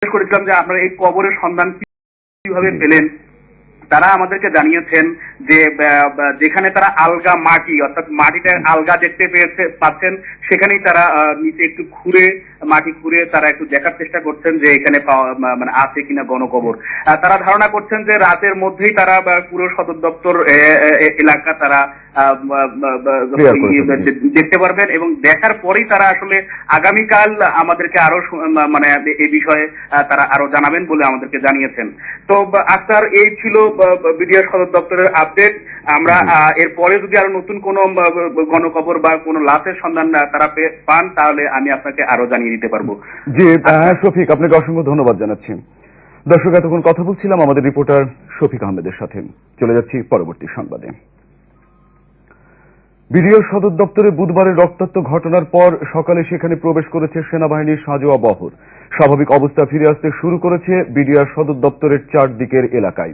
জিজ্ঞেস করেছিলাম যে আপনারা এই কবরের সন্ধান কিভাবে পেলেন। তারা আমাদেরকে জানিয়েছেন যে যেখানে তারা আলগা মাটি, অর্থাৎ মাটিটা আলগা দেখতে পাচ্ছেন, সেখানেই তারা নিচে একটু মাটি খুঁড়ে তারা একটু দেখার চেষ্টা করছেন যে এখানে মানে আছে কিনা গণকবর। তারা ধারণা করছেন যে রাতের মধ্যেই তারা পুরো সদর দপ্তর এলাকা তারা দেখতে পারবেন এবং দেখার পরেই তারা আসলে আগামীকাল আমাদেরকে আরো মানে এই বিষয়ে তারা আরো জানাবেন বলে আমাদেরকে জানিয়েছেন। তো আজকাল এই ছিল বিডিআর সদর দপ্তরের আপডেট। আমরা এরপরে যদি আরো নতুন কোনো গণকবর বা কোনো লাশের সন্ধান তারা পান তাহলে আমি আপনাকে আরো জানিয়ে দিতে পারবো। জি শফিক, আপনাকে অসংখ্য ধন্যবাদ জানাচ্ছি। দর্শক, এতক্ষণ কথা বলছিলাম আমাদের রিপোর্টার শফিক আহমেদের সাথে। চলে যাচ্ছি পরবর্তী সংবাদে। বিডিআর সদর দপ্তরে বুধবারের রক্তাক্ত ঘটনার পর সকালে সেখানে প্রবেশ করেছে সেনাবাহিনীর সাঁজোয়া বহর। স্বাভাবিক অবস্থা ফিরে আসতে শুরু করেছে বিডিআর সদর দপ্তরের চারদিকের এলাকায়।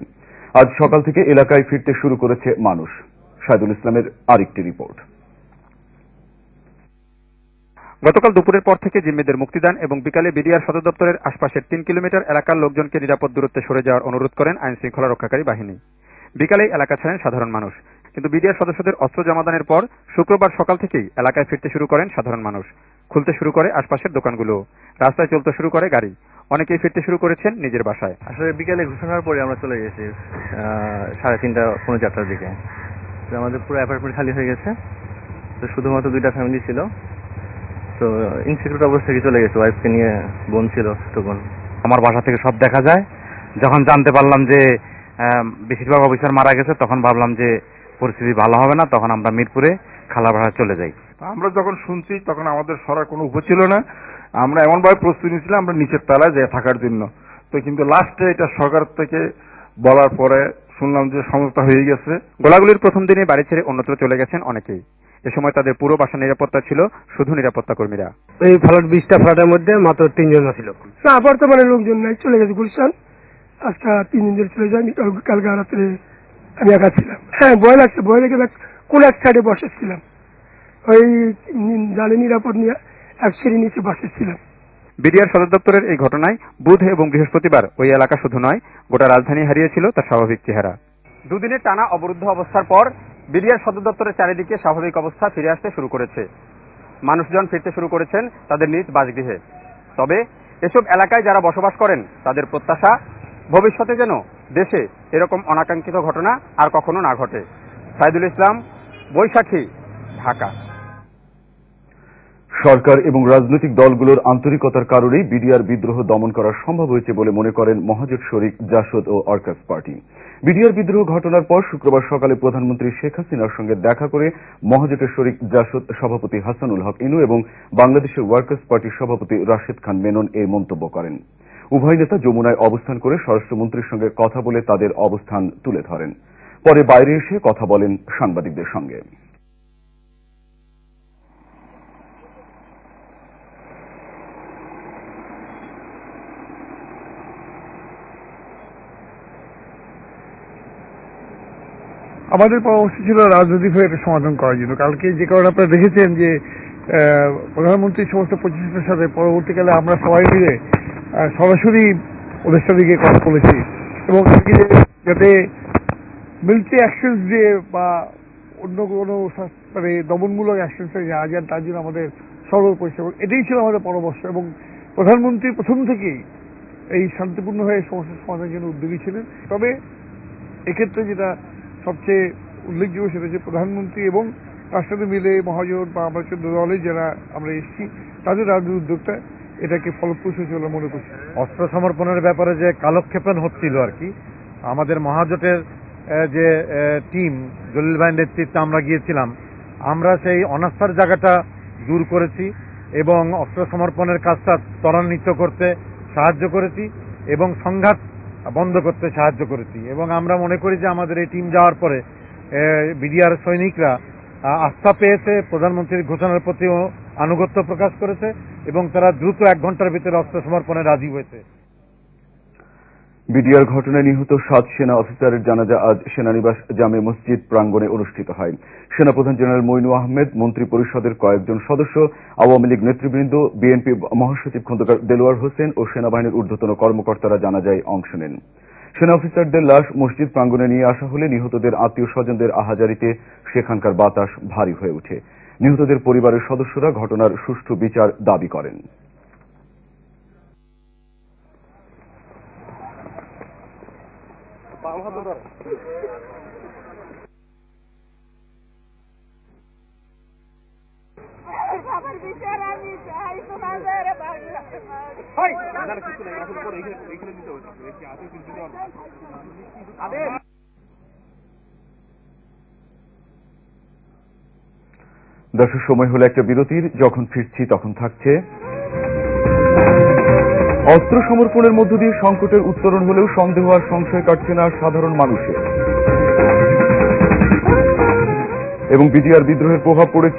আজ সকাল থেকে এলাকায় ফিরতে শুরু করেছে মানুষ। সাইদুল ইসলামের আরেকটি রিপোর্ট। গতকাল দুপুরের পর থেকে জিম্মিদের মুক্তিদান এবং বিকালে বিডিআর সদর দপ্তরের আশপাশের 3 কিলোমিটার এলাকার লোকজনকে নিরাপদ দূরত্বে সরে যাওয়ার অনুরোধ করেন আইন শৃঙ্খলা রক্ষাকারী বাহিনী। বিকালেই এলাকা ছাড়েন সাধারণ মানুষ। কিন্তু বিডিআর সদস্যদের অস্ত্র জমাদানের পর শুক্রবার সকাল থেকেই এলাকায় ফিরতে শুরু করেন সাধারণ মানুষ। খুলতে শুরু করে আশপাশের দোকানগুলো, রাস্তায় চলতে শুরু করে গাড়ি। অনেকেই ফিরতে শুরু করেছেন নিজের বাসায়। আসলে বিকেলে ঘোষণার পরে আমরা চলে গেছি 3:30 পৌনে 4টার দিকে। আমাদের পুরো অ্যাপার্টমেন্ট খালি হয়ে গেছে। তো শুধুমাত্র 2টা ফ্যামিলি ছিল। তো ইনসিকিউর অবস্থা থেকে চলে গেছে, ওয়াইফকে নিয়ে, বোন ছিল তখন। আমার বাসা থেকে সব দেখা যায়। যখন জানতে পারলাম যে বেশিরভাগ অফিসার মারা গেছে তখন ভাবলাম যে পরিস্থিতি ভালো হবে না, তখন আমরা মিরপুরে খালাপাড়া চলে যাই। আমরা যখন শুনছি তখন আমাদের সরার কোনো উপায় ছিল না। আমরা এমনভাবে প্রস্তুতি নিয়েছিলাম আমরা নিচের তলায় যেয়ে থাকার জন্য। তো কিন্তু লাস্টে এটা সরকার থেকে বলার পরে শুনলাম যে সমস্যা হয়ে গেছে। গোলাগুলির প্রথম দিনে বাড়ি ছেড়ে অন্যত্র চলে গেছেন অনেকেই। এ সময় তাদের পুরো বাসা নিরাপত্তা ছিল শুধু নিরাপত্তা কর্মীরা। এই ফ্ল্যাট 20টা ফ্ল্যাটের মধ্যে মাত্র 3 জন ছিল। না, বর্তমানে লোকজন নাই, চলে গেছে গুলশান। আজকে 3 দিন ধরে চলে যায়নি। কালকে রাত্রে আমি একা ছিলাম। হ্যাঁ, ভয় লাগছে। ভয় লেগে কোন এক সাইডে বসেছিলাম, ওই জালে নিরাপদ নিয়ে এক সিঁড়ি নিচে বসেছিলাম। বিডিআর সদর দপ্তরের এই ঘটনায় বুধ এবং বৃহস্পতিবার ওই এলাকা শুধু নয় গোটা রাজধানী হারিয়েছিল তার স্বাভাবিক চেহারা। দুদিনের টানা অবরুদ্ধ অবস্থার পর বিডিআর সদর দপ্তরের চারিদিকে স্বাভাবিক অবস্থা ফিরে আসতে শুরু করেছে। মানুষজন ফিরতে শুরু করেছেন তাদের নিজ বাসগৃহে। তবে এসব এলাকায় যারা বসবাস করেন তাদের প্রত্যাশা ভবিষ্যতে যেন দেশে এরকম অনাকাঙ্ক্ষিত ঘটনা আর কখনো না ঘটে। সাইদুল ইসলাম, বৈশাখী, ঢাকা। সরকার এবং রাজনৈতিক দলগুলোর আন্তরিকতার কারণেই বিডিআর বিদ্রোহ দমন করা সম্ভব হয়েছে বলে মনে করেন মহাজোট শরিক জাসদ ও ওয়ার্কার্স পার্টি। বিডিআর বিদ্রোহ ঘটনার পর শুক্রবার সকালে প্রধানমন্ত্রী শেখ হাসিনার সঙ্গে দেখা করে মহাজোটের শরিক জাসদ সভাপতি হাসানুল হক ইনু এবং বাংলাদেশের ওয়ার্কার্স পার্টির সভাপতি রাশেদ খান মেনন এই মন্তব্য করেন। উভয় নেতা যমুনায় অবস্থান করে স্বরাষ্ট্রমন্ত্রীর সঙ্গে কথা বলে তাদের অবস্থান তুলে ধরেন। পরে বাইরে এসে কথা বলেন সাংবাদিকদের সঙ্গে। আমাদের পরামর্শ ছিল রাজনৈতিকভাবে একটা সমাধান করার জন্য। কালকে যে কারণে আপনারা দেখেছেন যে প্রধানমন্ত্রী সমস্ত প্রতিষ্ঠানের সাথে পরবর্তীকালে আমরা সবাই মিলে সরাসরি ওদের সাথে গিয়ে কথা বলেছি এবং যাতে মিলিটারি অ্যাকশন দিয়ে বা অন্য কোনো মানে দমনমূলক অ্যাকশন যাওয়া যায় তার জন্য আমাদের সর্বপরিচয়, এটাই ছিল আমাদের পরামর্শ। এবং প্রধানমন্ত্রী প্রথম থেকেই এই শান্তিপূর্ণভাবে সমস্যার সমাধানের জন্য উদ্যোগী ছিলেন। তবে এক্ষেত্রে যেটা সবচেয়ে উল্লেখযোগ্য সেটা হচ্ছে প্রধানমন্ত্রী এবং তার সাথে মিলে মহাজোট বা আমরা 14 দলে যারা আমরা এসেছি তাদের রাজনৈতিক উদ্যোগটা এটাকে ফলপ্রসূ হয়েছে বলে মনে করছি। অস্ত্র সমর্পণের ব্যাপারে যে কালক্ষেপণ হচ্ছিল আর কি, আমাদের মহাজোটের যে টিম জলিল ভাইয়ের নেতৃত্বে আমরা গিয়েছিলাম, আমরা সেই অনাস্থার জায়গাটা দূর করেছি এবং অস্ত্র সমর্পণের কাজটা ত্বরান্বিত করতে সাহায্য করেছি এবং সংঘাত বন্ধ করতে সাহায্য করেছি। এবং আমরা মনে করি যে আমাদের এই টিম যাওয়ার পরে বিডিআর সৈনিকরা আস্থা পেয়েছে, প্রধানমন্ত্রীর ঘোষণার প্রতিও আনুগত্য প্রকাশ করেছে এবং তারা দ্রুত 1 ঘন্টার ভিতরে অস্ত্র সমর্পণে রাজি হয়েছে। বিডিআর ঘটনায় নিহত 7 সেনা অফিসারের জানাজা আজ সেনানিবাস জামে মসজিদ প্রাঙ্গণে অনুষ্ঠিত হয়। সেনাপ্রধান জেনারেল মইনু আহমেদ, মন্ত্রী পরিষদের কয়েকজন সদস্য, আওয়ামী লীগ নেতৃবৃন্দ, বিএনপি মহাসচিব খন্দকার দেলোয়ার হোসেন ও সেনাবাহিনীর ঊর্ধ্বতন কর্মকর্তারা জানাজায় অংশ নেন। সেনা অফিসারদের লাশ মসজিদ প্রাঙ্গণে নিয়ে আসা হলে নিহতদের আত্মীয় স্বজনদের আহাজারিতে সেখানকার বাতাস ভারী হয়ে ওঠে। নিহতদের পরিবারের সদস্যরা ঘটনার সুষ্ঠু বিচার দাবি করেন। বাবার বিচার আমি চাই, তোমাদের বাংলা দর্শক, সময় হলো একটা বিরতির। যখন ফিরছি তখন থাকছে অস্ত্র সমর্পণের মধ্য দিয়ে সংকটের উত্তরণ হলেও সন্দেহ আর সংশয় কাটছে না সাধারণ মানুষের, এবং বিডিআর বিদ্রোহের প্রভাব পড়েছে